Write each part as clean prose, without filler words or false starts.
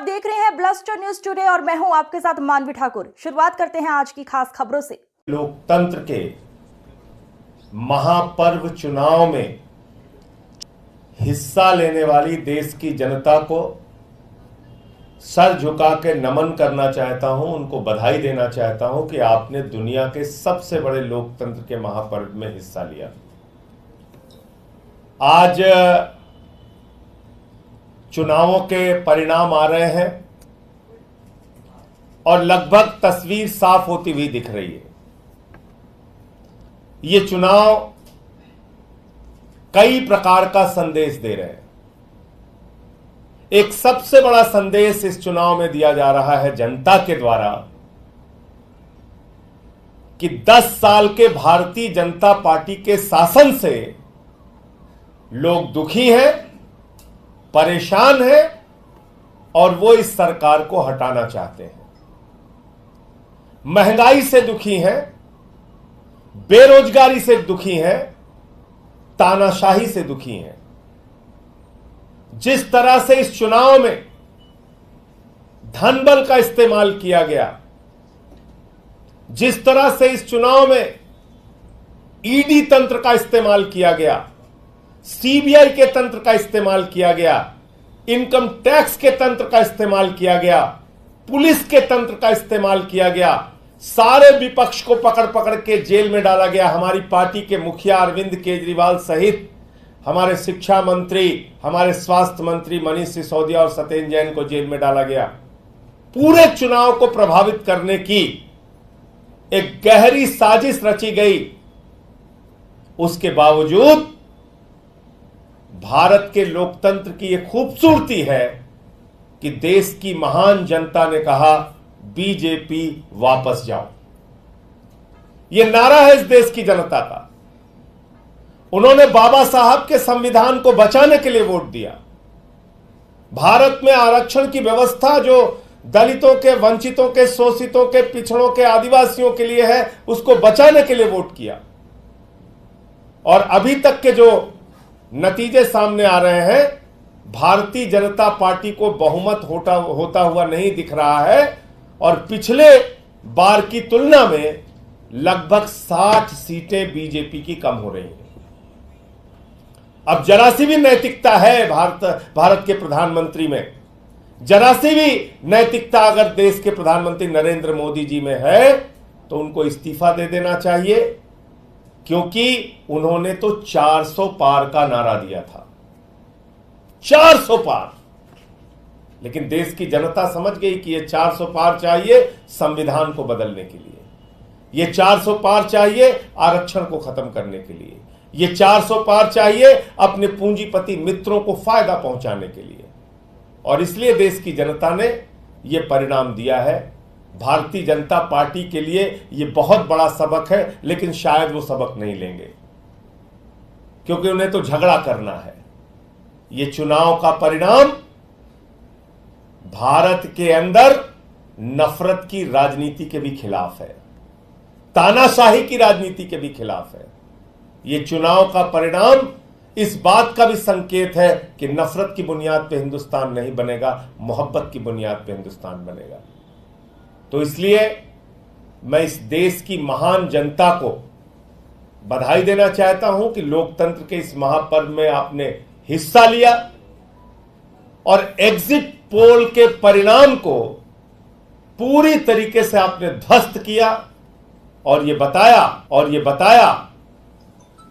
देख रहे हैं ब्लस्टर न्यूज टुडे और मैं हूं आपके साथ मानवी ठाकुर। शुरुआत करते हैं आज की खास खबरों से। लोकतंत्र के महापर्व चुनाव में हिस्सा लेने वाली देश की जनता को सर झुका के नमन करना चाहता हूं, उनको बधाई देना चाहता हूं कि आपने दुनिया के सबसे बड़े लोकतंत्र के महापर्व में हिस्सा लिया। आज चुनावों के परिणाम आ रहे हैं और लगभग तस्वीर साफ होती हुई दिख रही है। ये चुनाव कई प्रकार का संदेश दे रहे हैं। एक सबसे बड़ा संदेश इस चुनाव में दिया जा रहा है जनता के द्वारा कि 10 साल के भारतीय जनता पार्टी के शासन से लोग दुखी हैं, परेशान हैं और वो इस सरकार को हटाना चाहते हैं। महंगाई से दुखी हैं, बेरोजगारी से दुखी हैं, तानाशाही से दुखी हैं। जिस तरह से इस चुनाव में धन बल का इस्तेमाल किया गया, जिस तरह से इस चुनाव में ईडी तंत्र का इस्तेमाल किया गया, सीबीआई के तंत्र का इस्तेमाल किया गया, इनकम टैक्स के तंत्र का इस्तेमाल किया गया, पुलिस के तंत्र का इस्तेमाल किया गया, सारे विपक्ष को पकड़ पकड़ के जेल में डाला गया। हमारी पार्टी के मुखिया अरविंद केजरीवाल सहित हमारे शिक्षा मंत्री, हमारे स्वास्थ्य मंत्री मनीष सिसोदिया और सत्येंद्र जैन को जेल में डाला गया। पूरे चुनाव को प्रभावित करने की एक गहरी साजिश रची गई। उसके बावजूद भारत के लोकतंत्र की यह खूबसूरती है कि देश की महान जनता ने कहा बीजेपी वापस जाओ। यह नारा है इस देश की जनता का। उन्होंने बाबा साहब के संविधान को बचाने के लिए वोट दिया। भारत में आरक्षण की व्यवस्था जो दलितों के, वंचितों के, शोषितों के, पिछड़ों के, आदिवासियों के लिए है, उसको बचाने के लिए वोट किया। और अभी तक के जो नतीजे सामने आ रहे हैं, भारतीय जनता पार्टी को बहुमत होता हुआ नहीं दिख रहा है और पिछले बार की तुलना में लगभग 60 सीटें बीजेपी की कम हो रही हैं। अब जरा सी भी नैतिकता है भारत के प्रधानमंत्री में, जरा सी भी नैतिकता अगर देश के प्रधानमंत्री नरेंद्र मोदी जी में है तो उनको इस्तीफा दे देना चाहिए, क्योंकि उन्होंने तो 400 पार का नारा दिया था। 400 पार। लेकिन देश की जनता समझ गई कि ये 400 पार चाहिए संविधान को बदलने के लिए, ये 400 पार चाहिए आरक्षण को खत्म करने के लिए, ये 400 पार चाहिए अपने पूंजीपति मित्रों को फायदा पहुंचाने के लिए। और इसलिए देश की जनता ने यह परिणाम दिया है। भारतीय जनता पार्टी के लिए यह बहुत बड़ा सबक है, लेकिन शायद वो सबक नहीं लेंगे, क्योंकि उन्हें तो झगड़ा करना है। यह चुनाव का परिणाम भारत के अंदर नफरत की राजनीति के भी खिलाफ है, तानाशाही की राजनीति के भी खिलाफ है। यह चुनाव का परिणाम इस बात का भी संकेत है कि नफरत की बुनियाद पे हिंदुस्तान नहीं बनेगा, मोहब्बत की बुनियाद पे हिंदुस्तान बनेगा। तो इसलिए मैं इस देश की महान जनता को बधाई देना चाहता हूं कि लोकतंत्र के इस महापर्व में आपने हिस्सा लिया और एग्जिट पोल के परिणाम को पूरी तरीके से आपने ध्वस्त किया और ये बताया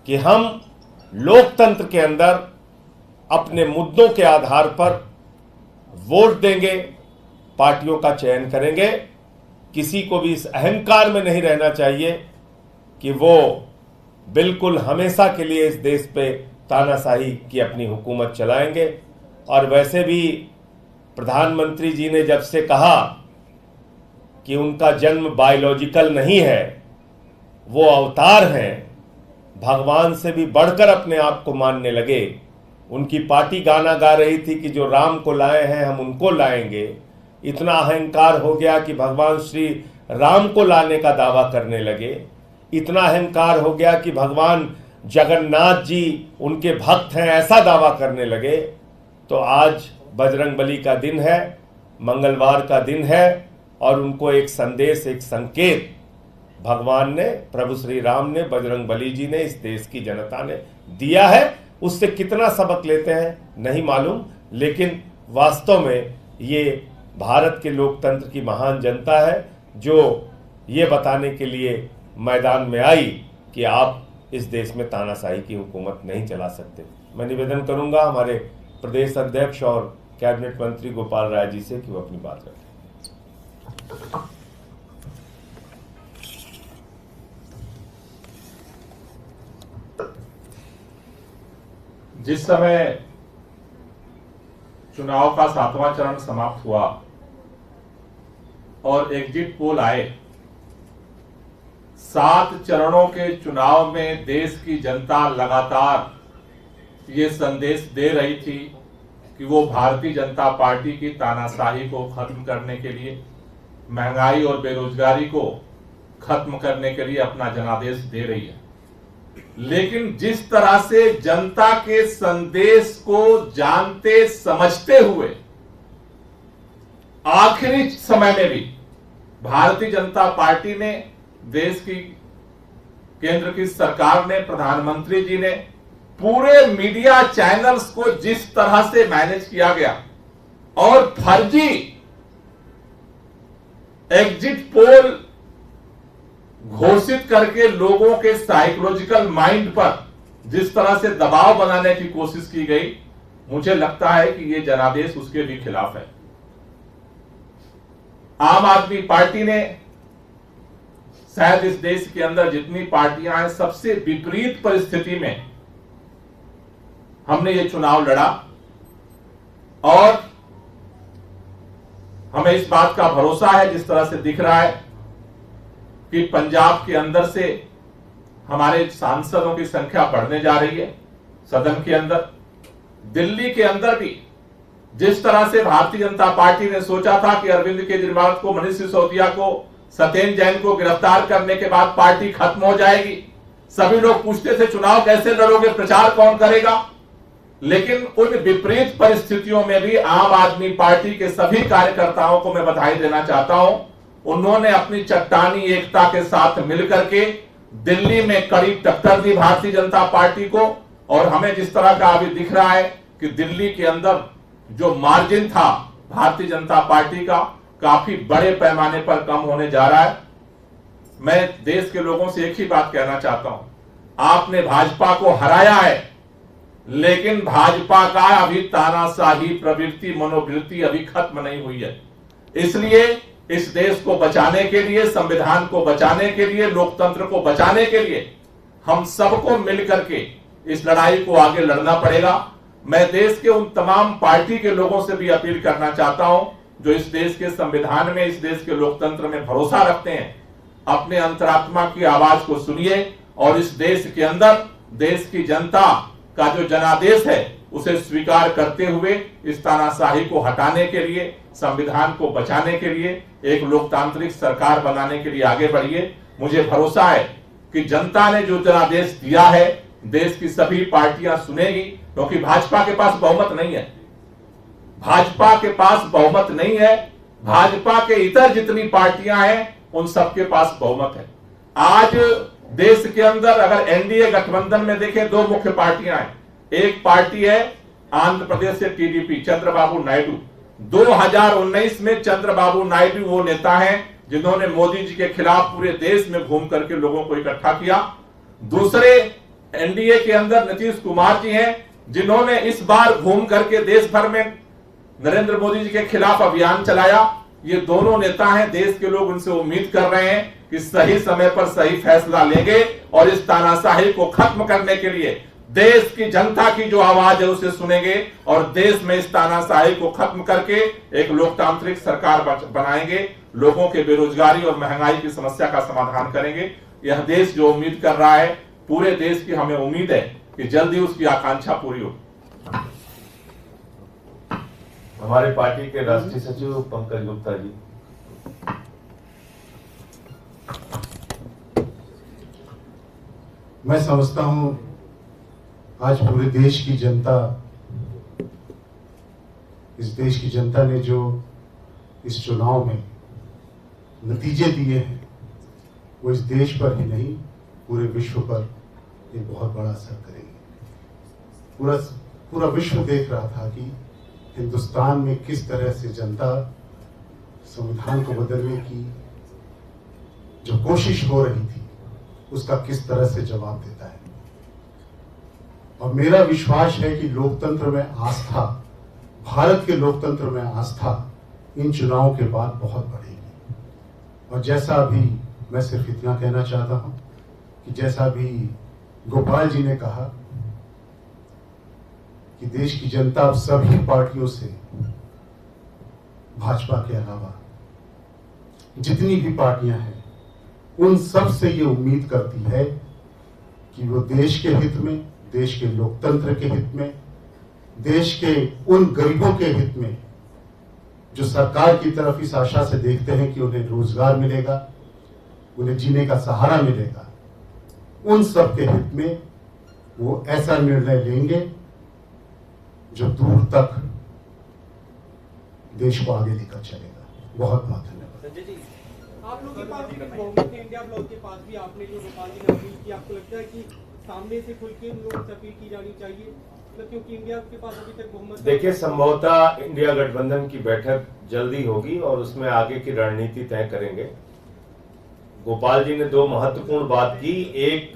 कि हम लोकतंत्र के अंदर अपने मुद्दों के आधार पर वोट देंगे, पार्टियों का चयन करेंगे। किसी को भी इस अहंकार में नहीं रहना चाहिए कि वो बिल्कुल हमेशा के लिए इस देश पे तानाशाही की अपनी हुकूमत चलाएंगे। और वैसे भी प्रधानमंत्री जी ने जब से कहा कि उनका जन्म बायोलॉजिकल नहीं है, वो अवतार हैं, भगवान से भी बढ़कर अपने आप को मानने लगे। उनकी पार्टी गाना गा रही थी कि जो राम को लाए हैं हम उनको लाएंगे। इतना अहंकार हो गया कि भगवान श्री राम को लाने का दावा करने लगे। इतना अहंकार हो गया कि भगवान जगन्नाथ जी उनके भक्त हैं ऐसा दावा करने लगे। तो आज बजरंगबली का दिन है मंगलवार का दिन है और उनको एक संदेश, एक संकेत भगवान ने, प्रभु श्री राम ने, बजरंगबली जी ने, इस देश की जनता ने दिया है। उससे कितना सबक लेते हैं नहीं मालूम, लेकिन वास्तव में ये भारत के लोकतंत्र की महान जनता है जो ये बताने के लिए मैदान में आई कि आप इस देश में तानाशाही की हुकूमत नहीं चला सकते। मैं निवेदन करूंगा हमारे प्रदेश अध्यक्ष और कैबिनेट मंत्री गोपाल राय जी से कि वो अपनी बात रखें। जिस समय चुनाव का 7वां चरण समाप्त हुआ और एग्जिट पोल आए, 7 चरणों के चुनाव में देश की जनता लगातार ये संदेश दे रही थी कि वो भारतीय जनता पार्टी की तानाशाही को खत्म करने के लिए, महंगाई और बेरोजगारी को खत्म करने के लिए अपना जनादेश दे रही है। लेकिन जिस तरह से जनता के संदेश को जानते समझते हुए आखिरी समय में भी भारतीय जनता पार्टी ने, देश की केंद्र की सरकार ने, प्रधानमंत्री जी ने पूरे मीडिया चैनल्स को जिस तरह से मैनेज किया गया और फर्जी एग्जिट पोल घोषित करके लोगों के साइकोलॉजिकल माइंड पर जिस तरह से दबाव बनाने की कोशिश की गई, मुझे लगता है कि यह जनादेश उसके भी खिलाफ है। आम आदमी पार्टी ने शायद इस देश के अंदर जितनी पार्टियां हैं सबसे विपरीत परिस्थिति में हमने ये चुनाव लड़ा और हमें इस बात का भरोसा है, जिस तरह से दिख रहा है कि पंजाब के अंदर से हमारे सांसदों की संख्या बढ़ने जा रही है सदन के अंदर। दिल्ली के अंदर भी जिस तरह से भारतीय जनता पार्टी ने सोचा था कि अरविंद केजरीवाल को, मनीष सिसोदिया को, सत्येंद्र जैन को गिरफ्तार करने के बाद पार्टी खत्म हो जाएगी। सभी लोग पूछते थे चुनाव कैसे लड़ोगे, प्रचार कौन करेगा। लेकिन उन विपरीत परिस्थितियों में भी आम आदमी पार्टी के सभी कार्यकर्ताओं को मैं बधाई देना चाहता हूं। उन्होंने अपनी चट्टानी एकता के साथ मिलकर के दिल्ली में कड़ी टक्कर दी भारतीय जनता पार्टी को। और हमें जिस तरह का अभी दिख रहा है कि दिल्ली के अंदर जो मार्जिन था भारतीय जनता पार्टी का, काफी बड़े पैमाने पर कम होने जा रहा है। मैं देश के लोगों से एक ही बात कहना चाहता हूं, आपने भाजपा को हराया है, लेकिन भाजपा का अभी तानाशाही प्रवृत्ति, मनोवृत्ति अभी खत्म नहीं हुई है। इसलिए इस देश को बचाने के लिए, संविधान को बचाने के लिए, लोकतंत्र को बचाने के लिए हम सबको मिलकर के इस लड़ाई को आगे लड़ना पड़ेगा। मैं देश के उन तमाम पार्टी के लोगों से भी अपील करना चाहता हूं जो इस देश के संविधान में, इस देश के लोकतंत्र में भरोसा रखते हैं। अपने अंतरात्मा की आवाज को सुनिए और इस देश के अंदर देश की जनता का जो जनादेश है उसे स्वीकार करते हुए इस तानाशाही को हटाने के लिए, संविधान को बचाने के लिए, एक लोकतांत्रिक सरकार बनाने के लिए आगे बढ़िए। मुझे भरोसा है कि जनता ने जो जनादेश दिया है देश की सभी पार्टियां सुनेगी, क्योंकि भाजपा के पास बहुमत नहीं है। भाजपा के पास बहुमत नहीं है। भाजपा के इतर जितनी पार्टियां हैं उन सबके पास बहुमत है। आज देश के अंदर अगर एनडीए गठबंधन में देखें, 2 मुख्य पार्टियां हैं। एक पार्टी है आंध्र प्रदेश से टीडीपी, चंद्रबाबू नायडू। 2019 में चंद्रबाबू नायडू वो नेता हैं जिन्होंने मोदी जी के खिलाफ पूरे देश में घूम करके लोगों को इकट्ठा किया। दूसरे एनडीए के अंदर नीतीश कुमार जी हैं जिन्होंने इस बार घूम करके देश भर में नरेंद्र मोदी जी के खिलाफ अभियान चलाया। ये दोनों नेता हैं, देश के लोग उनसे उम्मीद कर रहे हैं कि सही समय पर सही फैसला लेंगे और इस तानाशाही को खत्म करने के लिए देश की जनता की जो आवाज है उसे सुनेंगे और देश में इस तानाशाही को खत्म करके एक लोकतांत्रिक सरकार बनाएंगे। लोगों के बेरोजगारी और महंगाई की समस्या का समाधान करेंगे। यह देश जो उम्मीद कर रहा है, पूरे देश की हमें उम्मीद है कि जल्दी उसकी आकांक्षा पूरी हो। हमारे पार्टी के राष्ट्रीय सचिव पंकज गुप्ता जी। मैं समझता हूं आज पूरे देश की जनता, इस देश की जनता ने जो इस चुनाव में नतीजे दिए हैं वो इस देश पर ही नहीं पूरे विश्व पर एक बहुत बड़ा असर करेंगे। पूरा विश्व देख रहा था कि हिंदुस्तान में किस तरह से जनता संविधान को बदलने की जो कोशिश हो रही थी उसका किस तरह से जवाब देता है। और मेरा विश्वास है कि लोकतंत्र में आस्था, भारत के लोकतंत्र में आस्था इन चुनावों के बाद बहुत बढ़ेगी। और जैसा अभी मैं सिर्फ इतना कहना चाहता हूं कि जैसा भी गोपाल जी ने कहा कि देश की जनता अब सभी पार्टियों से, भाजपा के अलावा जितनी भी पार्टियां हैं, उन सब से ये उम्मीद करती है कि वो देश के हित में, देश के लोकतंत्र के हित में, देश के उन गरीबों के हित में जो सरकार की तरफ इस आशा से देखते हैं कि उन्हें रोजगार मिलेगा, उन्हें जीने का सहारा मिलेगा, उन सब के हित में वो ऐसा निर्णय लेंगे जो दूर तक देश को आगे लेकर चलेगा। बहुत बहुत धन्यवाद। संजय जी, आप लोगों के पास भी बहुमत है, इंडिया ब्लॉक के पास भी आपने जो गोपाल जी ने अपील की, आपको लगता है कि सामने से खुल के उन लोगों से अपील की जानी चाहिए, मतलब क्योंकि इंडिया के पास अभी तक बहुमत। देखिए, संभवतः इंडिया गठबंधन की बैठक जल्दी होगी और उसमें आगे की रणनीति तय करेंगे। गोपाल जी ने दो महत्वपूर्ण बात की। एक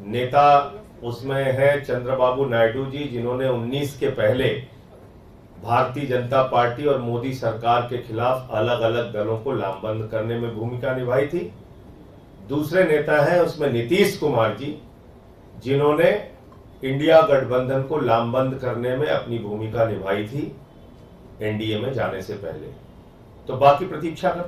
नेता उसमें है चंद्रबाबू नायडू जी, जिन्होंने 19 के पहले भारतीय जनता पार्टी और मोदी सरकार के खिलाफ अलग अलग दलों को लामबंद करने में भूमिका निभाई थी। दूसरे नेता हैं उसमें नीतीश कुमार जी, जिन्होंने इंडिया गठबंधन को लामबंद करने में अपनी भूमिका निभाई थी एनडीए में जाने से पहले। तो बाकी प्रतीक्षा कर